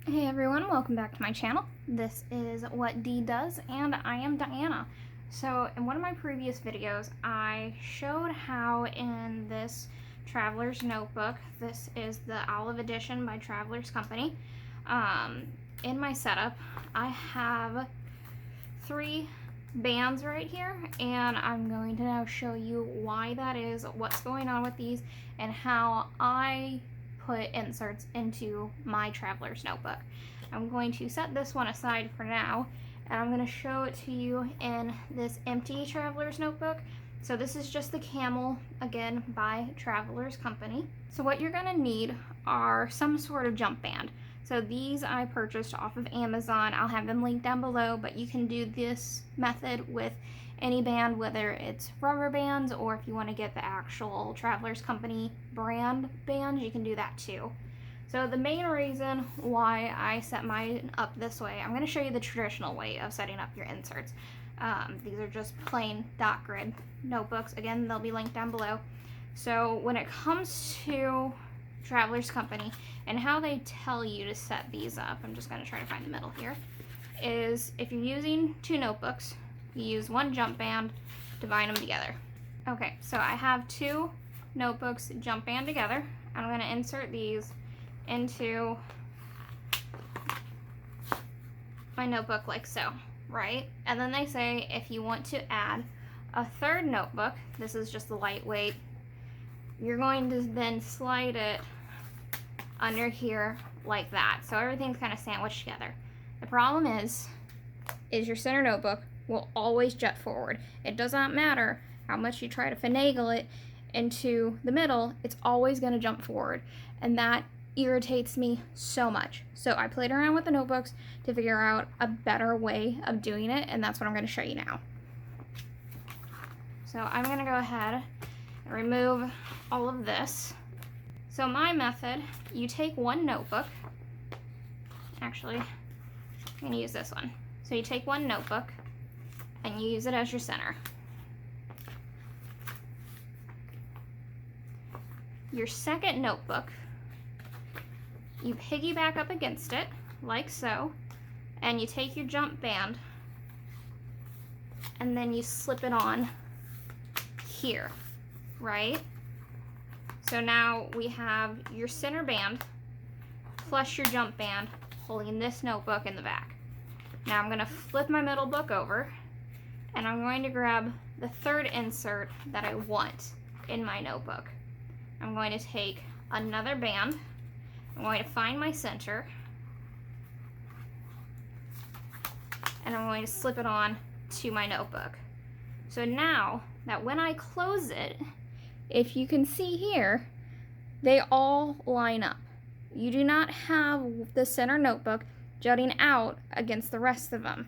Hey everyone, welcome back to my channel. This is What Dee Does, and I am Diana. So in one of my previous videos, I showed how in this Traveler's Notebook, this is the Olive Edition by Traveler's Company, in my setup, I have 3 bands right here, and I'm going to now show you why that is, what's going on with these, and how I put inserts into my Traveler's Notebook. I'm going to set this one aside for now, and I'm going to show it to you in this empty Traveler's Notebook. So this is just the Camel, again, by Traveler's Company. So what you're going to need are some sort of jump band. So these I purchased off of Amazon. I'll have them linked down below, but you can do this method with any band, whether it's rubber bands or if you want to get the actual Traveler's Company brand bands, you can do that too. So the main reason why I set mine up this way, I'm going to show you the traditional way of setting up your inserts. These are just plain dot grid notebooks. Again, they'll be linked down below. So when it comes to Traveler's Company and how they tell you to set these up, I'm just going to try to find the middle here, is if you're using 2 notebooks, you use 1 jump band to bind them together. Okay, so I have 2 notebooks jump band together. I'm going to insert these into my notebook like so, right? And then they say if you want to add a 3rd notebook, this is just the lightweight, you're going to then slide it under here like that. So everything's kind of sandwiched together. The problem is your center notebook will always jut forward. It does not matter how much you try to finagle it into the middle, it's always going to jump forward. And that irritates me so much. So I played around with the notebooks to figure out a better way of doing it, and that's what I'm going to show you now. So I'm going to go ahead and remove all of this. So my method, you take 1 notebook, actually I'm going to use this one. So you take 1 notebook and you use it as your center. Your 2nd notebook, you piggyback up against it like so, and you take your jump band and then you slip it on here, right? So now we have your center band plus your jump band holding this notebook in the back. Now I'm going to flip my middle book over, and I'm going to grab the 3rd insert that I want in my notebook. I'm going to take another band, I'm going to find my center, and I'm going to slip it on to my notebook. So now that when I close it, if you can see here, they all line up. You do not have the center notebook jutting out against the rest of them.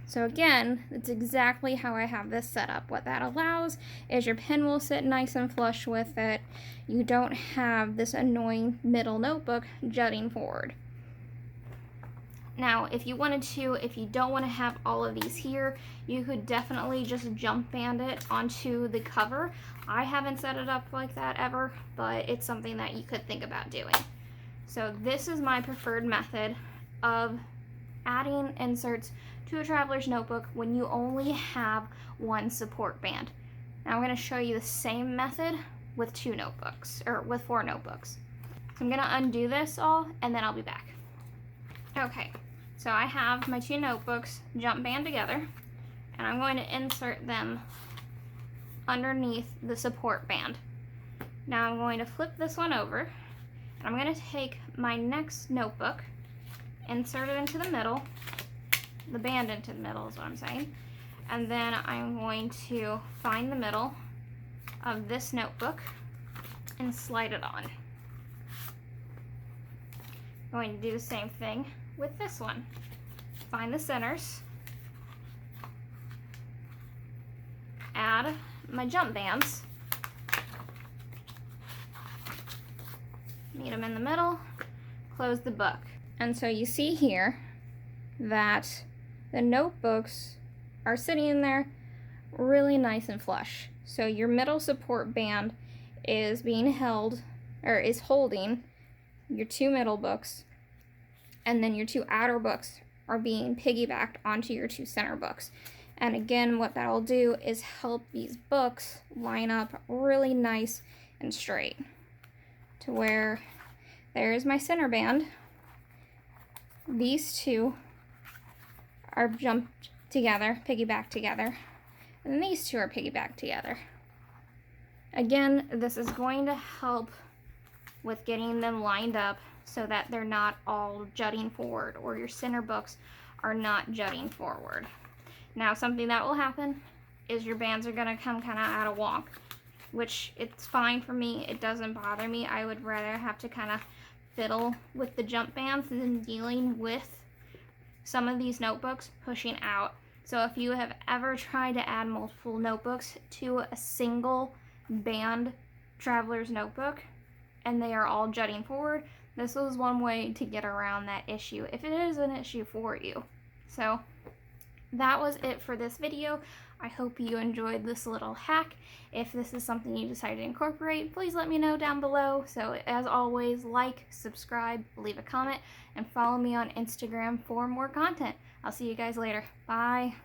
So again, it's exactly how I have this set up. What that allows is your pen will sit nice and flush with it. You don't have this annoying middle notebook jutting forward. Now, if you wanted to, if you don't want to have all of these here, you could definitely just jump band it onto the cover. I haven't set it up like that ever, but it's something that you could think about doing. So this is my preferred method of adding inserts to a Traveler's Notebook when you only have 1 support band. Now I'm going to show you the same method with 2 notebooks, or with 4 notebooks. So I'm going to undo this all, and then I'll be back. Okay, so I have my 2 notebooks jump band together, and I'm going to insert them underneath the support band. Now I'm going to flip this one over, and I'm going to take my next notebook, insert it into the middle, the band into the middle is what I'm saying, and then I'm going to find the middle of this notebook and slide it on. I'm going to do the same thing with this one. Find the centers, add my jump bands, meet them in the middle, close the book. And so you see here that the notebooks are sitting in there really nice and flush. So your middle support band is being held, or is holding your two middle books, and then your two outer books are being piggybacked onto your two center books. And again, what that'll do is help these books line up really nice and straight to where there's my center band. These two are jumped together, piggybacked together, and these two are piggybacked together. Again, this is going to help with getting them lined up so that they're not all jutting forward, or your center books are not jutting forward. Now, something that will happen is your bands are gonna come kind of out of wonk, which it's fine for me. It doesn't bother me. I would rather have to kind of fiddle with the jump bands than dealing with some of these notebooks pushing out. So if you have ever tried to add multiple notebooks to a single band traveler's notebook and they are all jutting forward, this is one way to get around that issue if it is an issue for you. So that was it for this video. I hope you enjoyed this little hack. If this is something you decide to incorporate, please let me know down below. So as always, like, subscribe, leave a comment, and follow me on Instagram for more content. I'll see you guys later. Bye.